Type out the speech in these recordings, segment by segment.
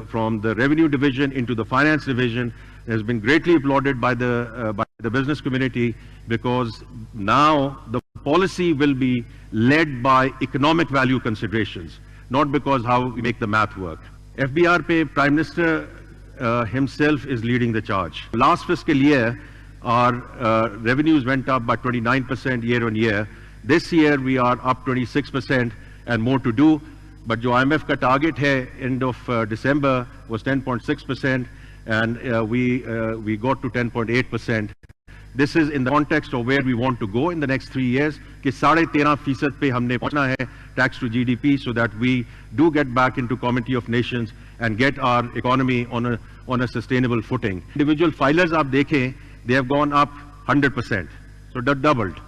from the revenue division into the finance division has been greatly applauded by the business community, because now the policy will be led by economic value considerations, not because how we make the math work. FBR pe Prime Minister himself is leading the charge. Last fiscal year, our revenues went up by 29% year on year. This year we are up 26% and more to do. But jo IMF ka target hai end of December was 10.6%, and we got to 10.8%. This is in the context of where we want to go in the next 3 years. कि 13.5% पे हमने पहुंचना है tax to GDP, so that we do get back into Community of Nations and get our economy on a sustainable footing. Individual filers आप देखें, they have gone up 100%, so that doubled.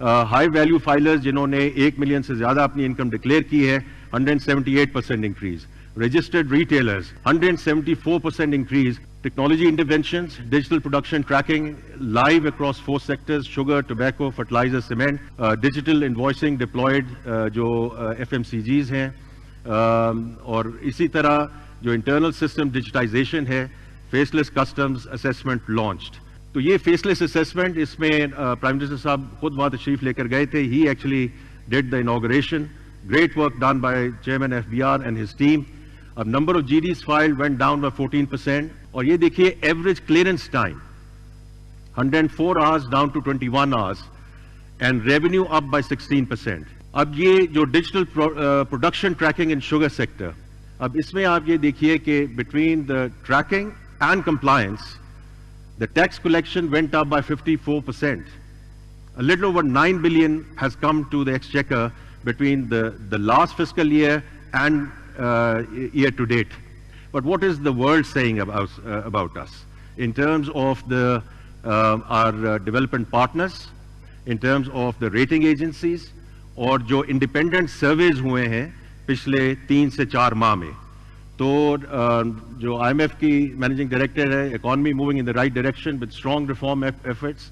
High value filers जिन्होंने 1 million से ज़्यादा अपनी income declare की है, 178% increase. Registered retailers, 174% increase. Technology interventions, digital production tracking, live across 4 sectors: sugar, tobacco, fertilizer, cement. Digital invoicing deployed जो FMCGs हैं, और इसी तरह जो internal system digitization है, faceless customs assessment launched. तो ये faceless assessment, इसमें Prime Minister साहब खुद वहाँ तशरीफ लेकर गए थे. He actually did the inauguration. Great work done by Chairman FBR and his team. A number of GDs filed went down by 14%. और ये देखिए average clearance time 104 hours down to 21 hours, and revenue up by 16%. अब ये जो digital production tracking in sugar sector, अब इसमें आप ये देखिए कि between the tracking and compliance, the tax collection went up by 54%. A little over 9 billion has come to the exchequer between the last fiscal year and year to date. But what is the world saying about us in terms of our development partners, in terms of the rating agencies, और जो independent surveys हुए हैं पिछले 3 से 4 माह में? तो जो IMF की managing director है, economy moving in the right direction with strong reform efforts.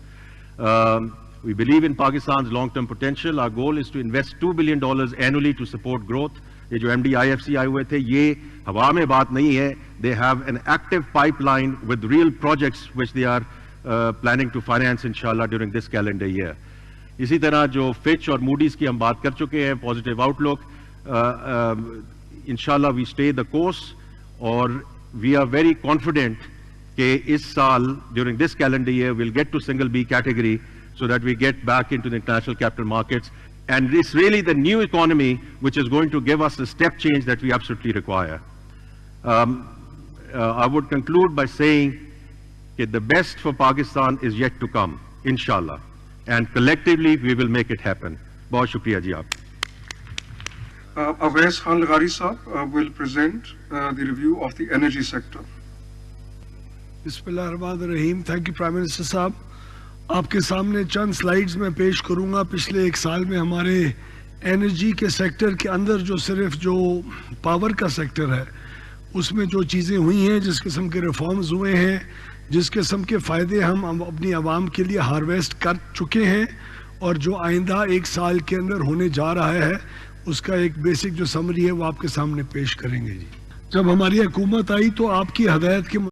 We believe in Pakistan's long-term potential. Our goal is to invest $2 billion annually to support growth. ये जो MD IFC आए हुए थे, ये हवा में बात नहीं है. They have an active pipeline with real projects which they are planning to finance inshallah during this calendar year. इसी तरह जो Fitch और Moody's की हम बात कर चुके हैं, positive outlook. Inshallah we stay the course, और we are very confident कि इस साल during this calendar year we'll get to single B category, so that we get back into the international capital markets. And it's really the new economy which is going to give us the step change that we absolutely require. I would conclude by saying that the best for Pakistan is yet to come, inshallah. And collectively we will make it happen. Bahut shukriya ji aap. Awais Khan Laghari Saab will present the review of the energy sector. Bismillahirrahmanirrahim. Thank you, Prime Minister Saab. आपके सामने चंद slides में पेश करूंगा. पिछले 1 साल में हमारे energy के सेक्टर के अंदर जो सिर्फ जो पावर का सेक्टर है उसमें जो चीज़ें हुई हैं, जिस किस्म के रिफॉर्म्स हुए हैं, जिस किस्म के फ़ायदे हम अपनी आवाम के लिए हार्वेस्ट कर चुके हैं, और जो आइंदा 1 साल के अंदर होने जा रहा है, उसका एक बेसिक जो समरी है वो आपके सामने पेश करेंगे जी. जब हमारी हुकूमत आई तो आपकी हदायत के